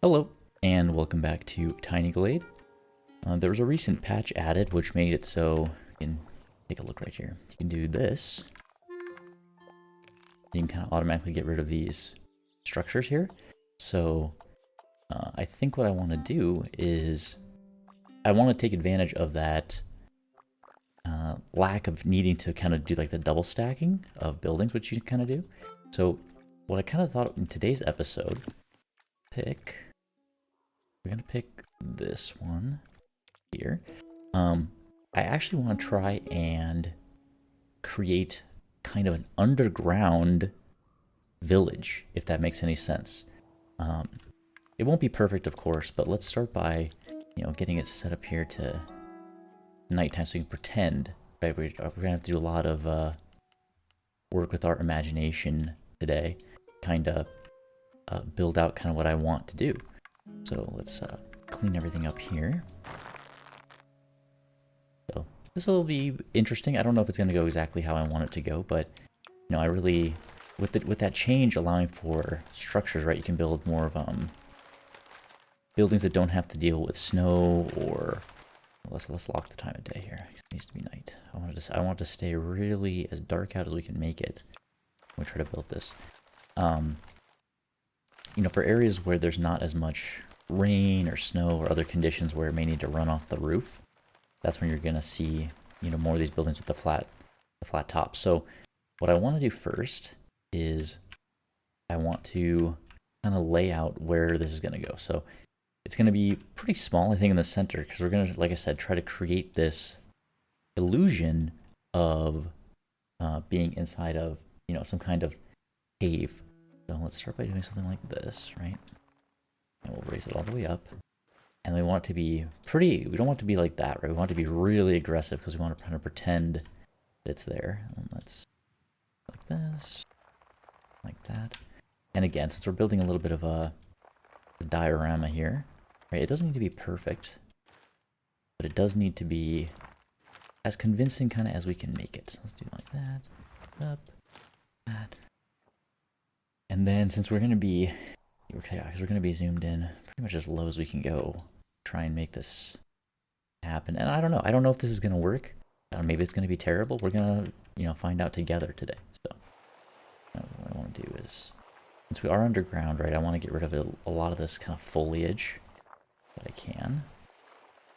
Hello, and welcome back to Tiny Glade. There was a recent patch added which made it so you can take a look right here. You can do this. You can kind of automatically get rid of these structures here. So I think what I want to do is I want to take advantage of that lack of needing to kind of do like the double stacking of buildings, which you kind of do. So what I kind of thought in today's episode, we're gonna pick this one here. I actually want to try and create kind of an underground village, if that makes any sense. It won't be perfect, of course, but let's start by, getting it set up here to nighttime so we can pretend, right? We're gonna have to do a lot of work with our imagination today, kind of build out kind of what I want to do. So let's clean everything up here. So this will be interesting. I don't know if it's going to go exactly how I want it to go, but I really, with that change allowing for structures, right? You can build more of buildings that don't have to deal with snow or let's lock the time of day here. It needs to be night. I want to stay really as dark out as we can make it. We try to build this. For areas where there's not as much rain or snow or other conditions where it may need to run off the roof, that's when you're gonna see, more of these buildings with the flat top. So what I want to do first is I want to kind of lay out where this is gonna go. So it's gonna be pretty small, I think, in the center, because we're gonna, like I said, try to create this illusion of being inside of, some kind of cave. So let's start by doing something like this, right? And we'll raise it all the way up. And we want it to be we don't want it to be like that, right? We want it to be really aggressive because we want to kind of pretend that it's there. And let's, like this, like that. And again, since we're building a little bit of a diorama here, right? It doesn't need to be perfect, but it does need to be as convincing kind of as we can make it. So let's do it like that, up, that. And then since we're going to be, because we're going to be zoomed in pretty much as low as we can go, try and make this happen. And I don't know if this is going to work. Maybe it's going to be terrible. We're going to, find out together today. So what I want to do is, since we are underground, right, I want to get rid of a lot of this kind of foliage that I can.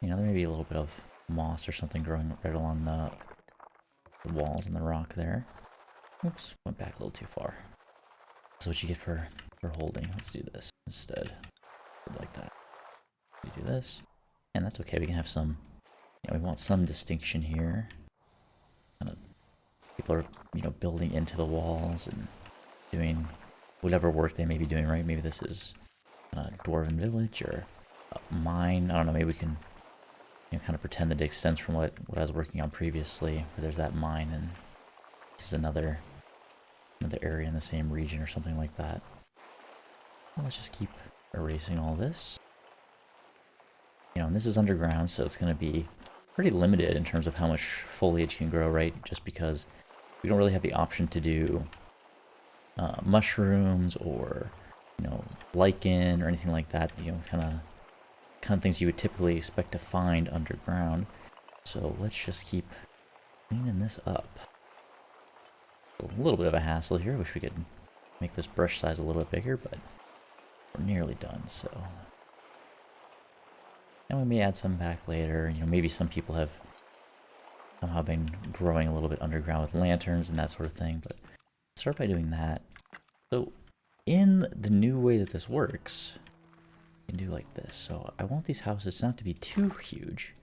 There may be a little bit of moss or something growing right along the walls and the rock there. Oops, went back a little too far. That's what you get for holding. Let's do this instead. Like that. We do this. And that's okay. We can have some, we want some distinction here. Kind of people are, building into the walls and doing whatever work they may be doing, right? Maybe this is a dwarven village or a mine. I don't know. Maybe we can, kind of pretend that it extends from what I was working on previously. Where there's that mine and this is another area in the same region or something like that. Well, let's just keep erasing all this. And this is underground, so it's going to be pretty limited in terms of how much foliage can grow, right? Just because we don't really have the option to do mushrooms or, lichen or anything like that. Kind of things you would typically expect to find underground. So let's just keep cleaning this up. A little bit of a hassle here. Wish we could make this brush size a little bit bigger, but we're nearly done, so. And we may add some back later. Maybe some people have somehow been growing a little bit underground with lanterns and that sort of thing, but let's start by doing that. So in the new way that this works, you can do like this. So I want these houses not to be too huge.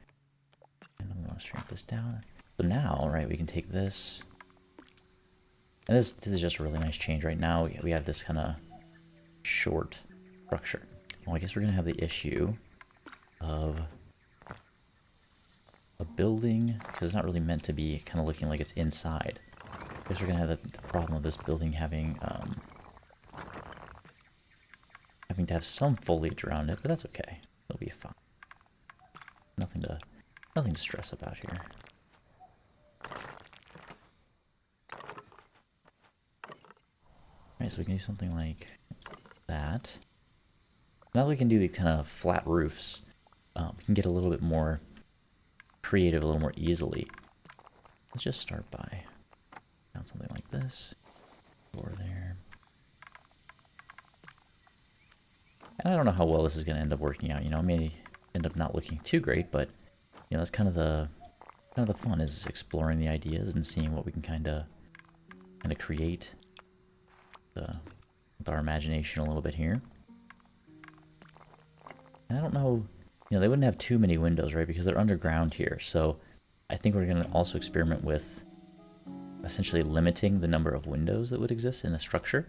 And I'm going to shrink this down. So now, right, we can take this. And this is just a really nice change. Right now, we have this kind of short structure. Well, I guess we're going to have the issue of a building, because it's not really meant to be kind of looking like it's inside. I guess we're going to have the problem of this building having to have some foliage around it, but that's okay. It'll be fine. Nothing to stress about here. Alright, so we can do something like that. Now that we can do these kind of flat roofs, we can get a little bit more creative a little more easily. Let's just start by down something like this, over there. And I don't know how well this is going to end up working out. You know, it may end up not looking too great, but you know, that's kind of the fun, is exploring the ideas and seeing what we can kind of create with our imagination a little bit here. And I don't know, you know, they wouldn't have too many windows, right? Because they're underground here. So I think we're going to also experiment with essentially limiting the number of windows that would exist in a structure,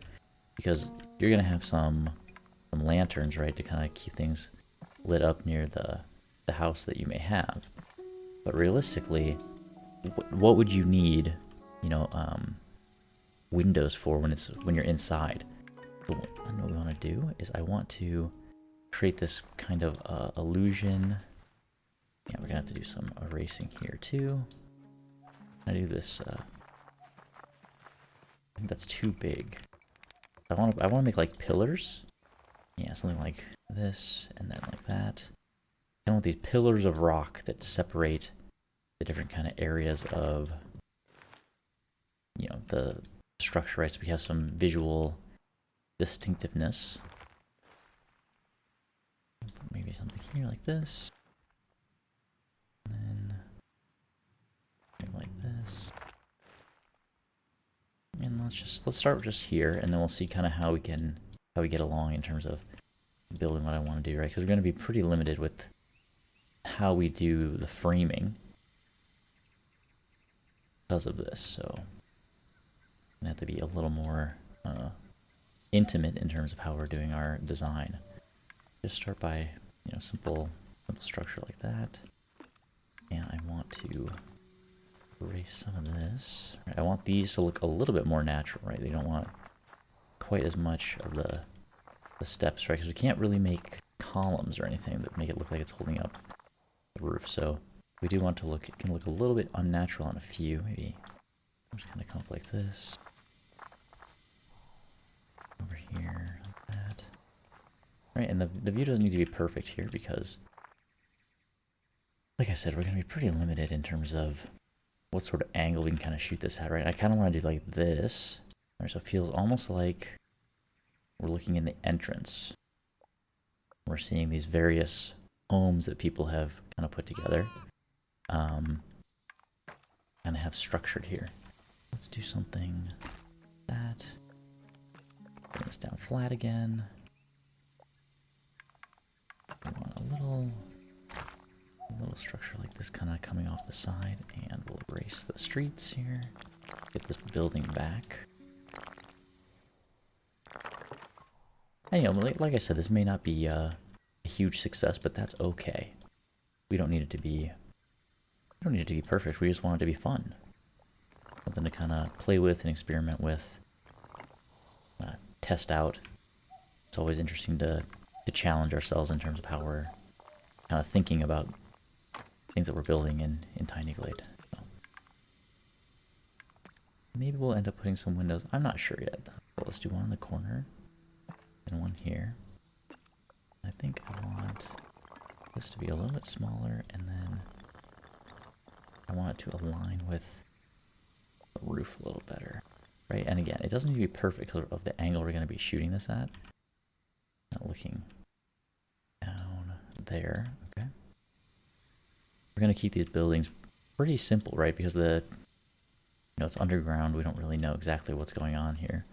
because you're going to have some lanterns, right, to kind of keep things lit up near the house that you may have. But realistically, what would you need, you know, windows for when you're inside? So what we want to do is I want to create this kind of illusion. Yeah, we're gonna have to do some erasing here too. I do this. I think that's too big. I want to make like pillars. Yeah, something like this and then like that. I want these pillars of rock that separate the different kind of areas of, you know, the structure, right? So we have some visual distinctiveness. Maybe something here like this. And then something like this. And let's start just here, and then we'll see kind of how we get along in terms of building what I want to do, right? Because we're going to be pretty limited with how we do the framing because of this. So we have to be a little more intimate in terms of how we're doing our design. Just start by, you know, simple structure like that. And I want to erase some of this. Right, I want these to look a little bit more natural, right? They don't want quite as much of the steps, right? Because we can't really make columns or anything that make it look like it's holding up the roof. So we do want to look, it can look a little bit unnatural on a few. Maybe I'm just gonna come up like this. Over here, like that. Right, and the view doesn't need to be perfect here because, like I said, we're gonna be pretty limited in terms of what sort of angle we can kind of shoot this at, right? I kind of want to do like this, right? So it feels almost like we're looking in the entrance. We're seeing these various homes that people have kind of put together, kind of have structured here. Let's do something like that. Bring this down flat again. We want a little structure like this kind of coming off the side, and we'll erase the streets here. Get this building back. And, you know, like I said, this may not be a huge success, but that's okay. We don't need it to be perfect. We just want it to be fun. Something to kind of play with and experiment with, test out. It's always interesting to challenge ourselves in terms of how we're kind of thinking about things that we're building in Tiny Glade. So maybe we'll end up putting some windows. I'm not sure yet. Well, let's do one in the corner and one here. I think I want this to be a little bit smaller, and then I want it to align with the roof a little better, right? And again, it doesn't need to be perfect because of the angle we're going to be shooting this at. Not looking down there. Okay. We're going to keep these buildings pretty simple, right? Because it's underground. We don't really know exactly what's going on here.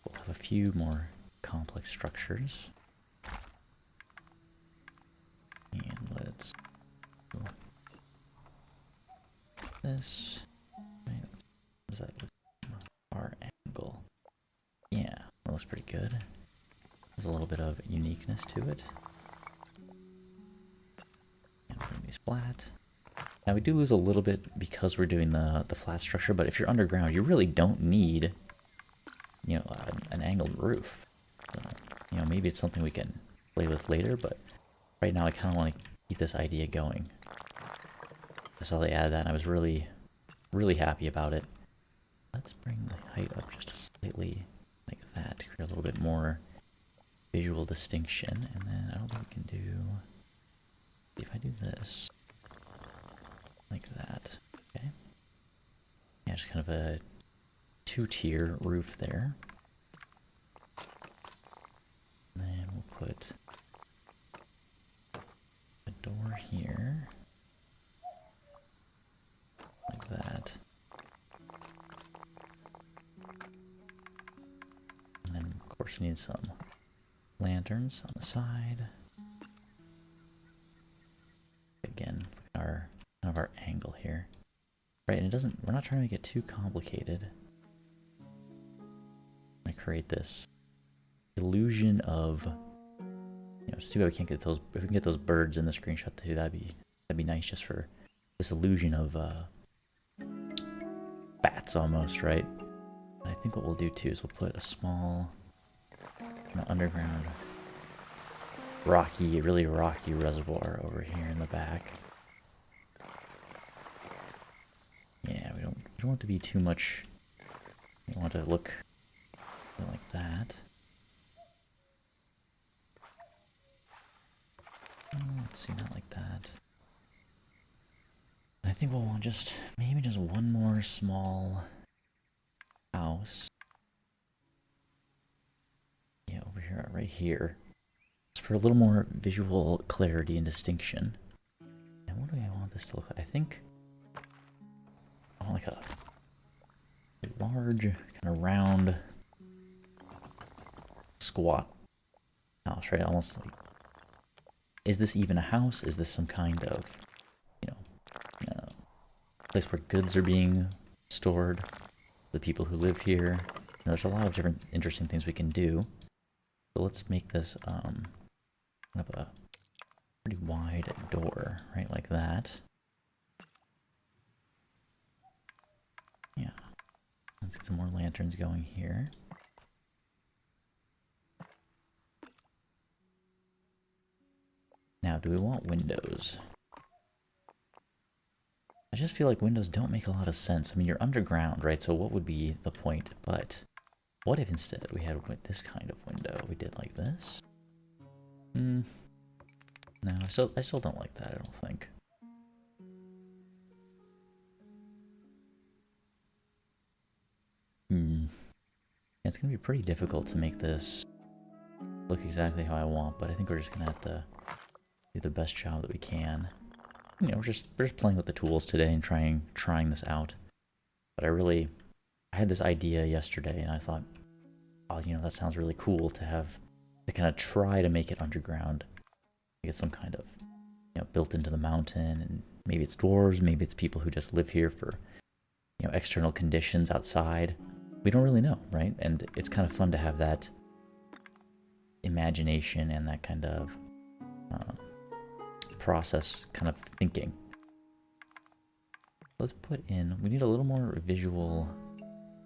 We'll have a few more complex structures. And let's do this. Right. What does that look like? Our angle. Yeah, that looks pretty good. There's a little bit of uniqueness to it. And bring these flat. Now we do lose a little bit because we're doing the flat structure, but if you're underground, you really don't need, you know, an angled roof. So, you know, maybe it's something we can play with later, but right now I kind of want to keep this idea going. I saw they added that and I was really, really happy about it. Let's bring the height up just slightly like that to create a little bit more visual distinction. And then I don't think we can do, if I do this, like that, okay. Yeah, just kind of a two-tier roof there. And then we'll put a door here, like that. And then, of course, we need some lanterns on the side. Again, look at our kind of our angle here, right? And it doesn't. We're not trying to make it too complicated. I create this illusion of, you know, it's too bad we can't get those. If we can get those birds in the screenshot too, that'd be nice, just for this illusion of bats almost, right? And I think what we'll do too is we'll put a small, you know, underground rocky, really rocky reservoir over here in the back. Yeah, we don't want it to be too much. We want it to look like that. Let's see, not like that. I think we'll want maybe just one more small house. Yeah, over here, right here. Just for a little more visual clarity and distinction. And what do I want this to look like? I think I want like a large, kind of round, squat house, right? Almost like, is this even a house? Is this some kind of, you know, place where goods are being stored? The people who live here. You know, there's a lot of different interesting things we can do. So let's make this kind of a pretty wide door, right, like that. Yeah. Let's get some more lanterns going here. Now, do we want windows? I just feel like windows don't make a lot of sense. I mean, you're underground, right? So what would be the point? But what if instead we had this kind of window? We did like this? No, I still don't like that, I don't think. It's gonna be pretty difficult to make this look exactly how I want, but I think we're just gonna have to do the best job that we can. You know, we're just playing with the tools today and trying this out. But I had this idea yesterday, and I thought, oh, you know, that sounds really cool to kind of try to make it underground, get some kind of, you know, built into the mountain, and maybe it's dwarves, maybe it's people who just live here for, you know, external conditions outside. We don't really know, right? And it's kind of fun to have that imagination and that kind of process kind of thinking. Let's put in, we need a little more visual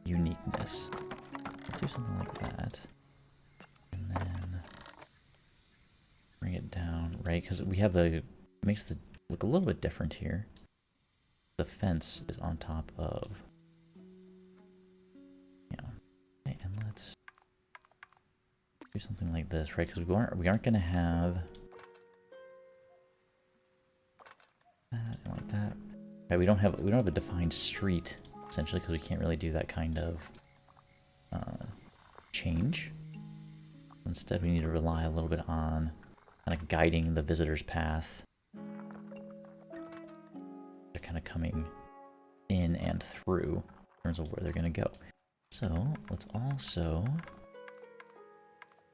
uniqueness. Let's do something like that. And then bring it down, right? Because we have it makes it look a little bit different here. The fence is on top of, yeah. Okay, and let's do something like this, right? Because we aren't gonna have that and like that. Right, we don't have a defined street essentially, because we can't really do that kind of change. Instead, we need to rely a little bit on kind of guiding the visitor's path. They're kind of coming in and through in terms of where they're going to go. So let's also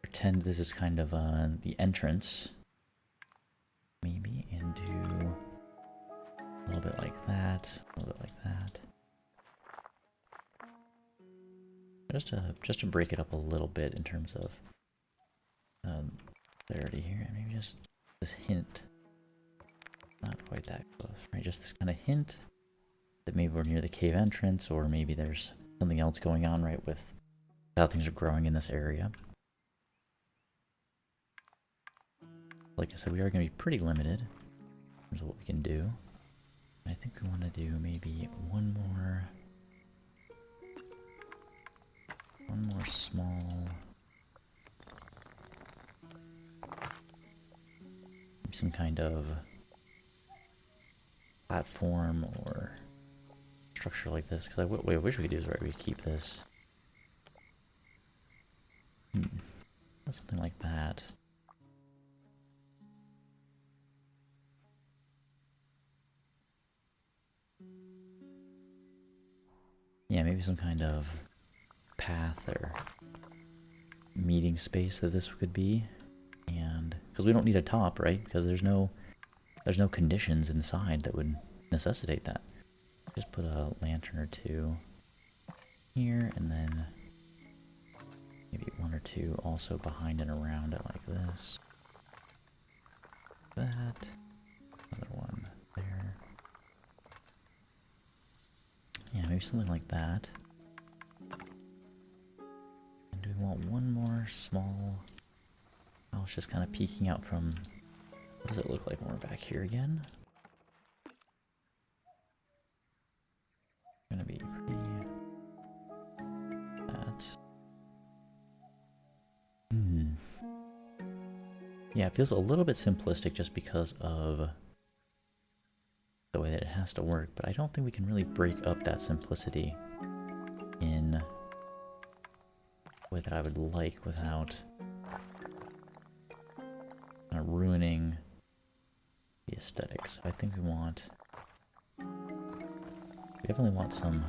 pretend this is kind of the entrance, maybe, and do a little bit like that, a little bit like that. Just to break it up a little bit in terms of clarity here, and maybe just this hint. Not quite that close, right? Just this kind of hint that maybe we're near the cave entrance, or maybe there's something else going on, right, with how things are growing in this area. Like I said, we are going to be pretty limited in terms of what we can do. I think we want to do maybe one more small Maybe some kind of platform or structure like this. Because what I wish we could do is we keep this. Something like that. Yeah, maybe some kind of path or meeting space that this could be. And because we don't need a top, right? Because there's no conditions inside that would necessitate that. Just put a lantern or two here, and then maybe one or two also behind and around it like this. That. Another one there. Yeah, maybe something like that. And do we want one more small house just kind of peeking out from... What does it look like when we're back here again? Gonna be pretty... That. Yeah, it feels a little bit simplistic just because of the way that it has to work, but I don't think we can really break up that simplicity in a way that I would like without kind of ruining the aesthetics. I think we definitely want some,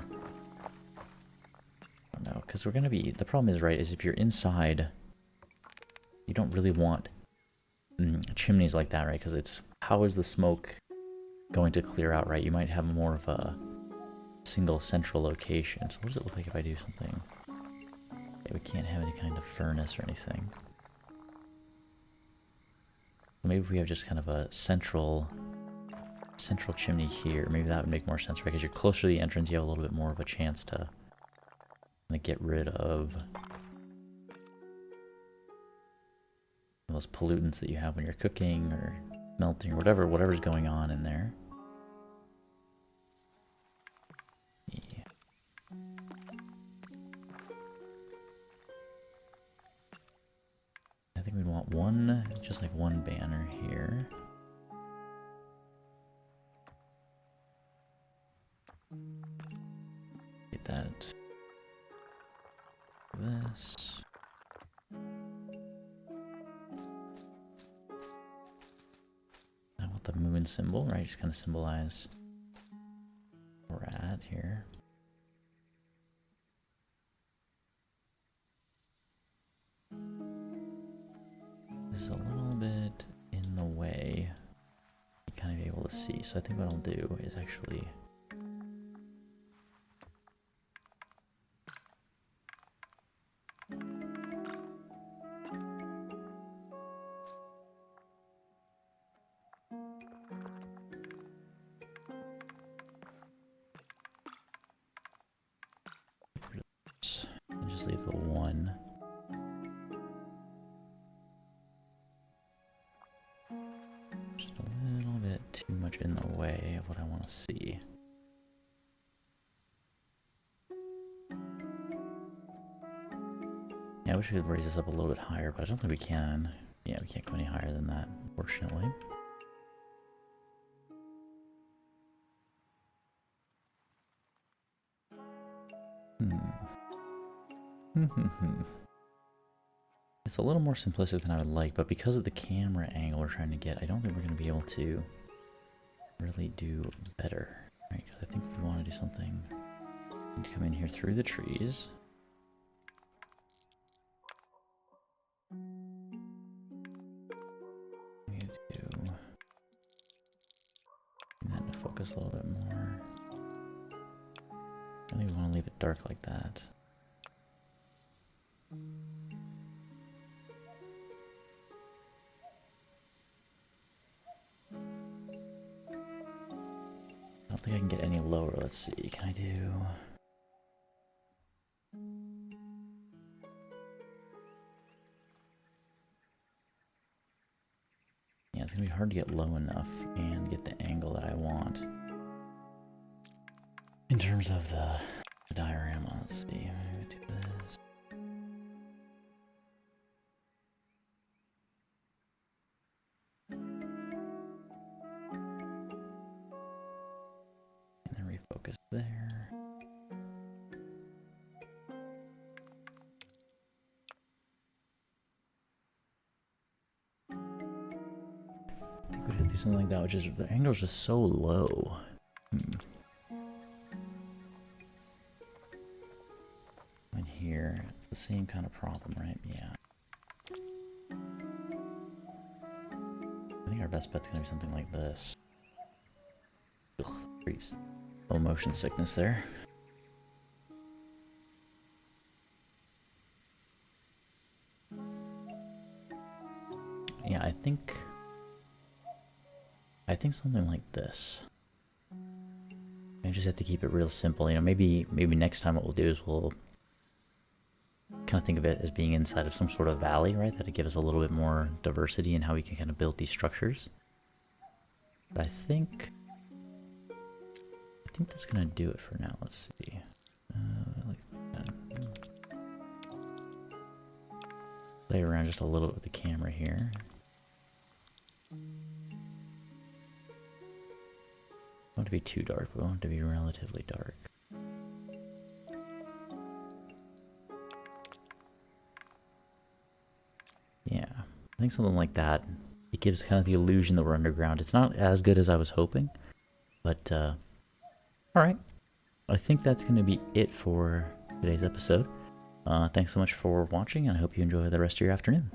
I don't know, because we're going to be, the problem is, right, is if you're inside, you don't really want chimneys like that, right, because it's, how is the smoke going to clear out, right? You might have more of a single central location. So what does it look like if I do something? Okay, we can't have any kind of furnace or anything. Maybe if we have just kind of a central chimney here, maybe that would make more sense, right? Because you're closer to the entrance, you have a little bit more of a chance to get rid of those pollutants that you have when you're cooking or melting or whatever's going on in there. Yeah. I think we'd want one, just like one banner here. Get that. This. I want the moon symbol, right? Just kind of symbolize where we're at here. This is a little bit in the way. You kind of be able to see. So I think what I'll do is actually and just leave the one. Just a little bit too much in the way of what I want to see. Yeah, I wish we could raise this up a little bit higher, but I don't think we can. Yeah, we can't go any higher than that, unfortunately. It's a little more simplistic than I would like, but because of the camera angle we're trying to get, I don't think we're going to be able to really do better, right? Because I think if we want to do something, we need to come in here through the trees. We need to do that to focus a little bit more. I think we want to leave it dark like that. I don't think I can get any lower. Let's see. Can I do... Yeah, it's going to be hard to get low enough and get the angle that I want. In terms of the diorama, let's see. Maybe do this. focus there. I think we could do something like that, which is the angle's just so low. And here, it's the same kind of problem, right? Yeah. I think our best bet's gonna be something like this. Ugh, freeze. A little motion sickness there. Yeah, I think something like this. I just have to keep it real simple. You know, maybe next time what we'll do is we'll kind of think of it as being inside of some sort of valley, right? That'll give us a little bit more diversity in how we can kind of build these structures. But I think that's gonna do it for now. Let's see. Play around just a little bit with the camera here. I don't want it to be too dark, but I want it to be relatively dark. Yeah, I think something like that. It gives kind of the illusion that we're underground. It's not as good as I was hoping, but alright. I think that's going to be it for today's episode. Thanks so much for watching, and I hope you enjoy the rest of your afternoon.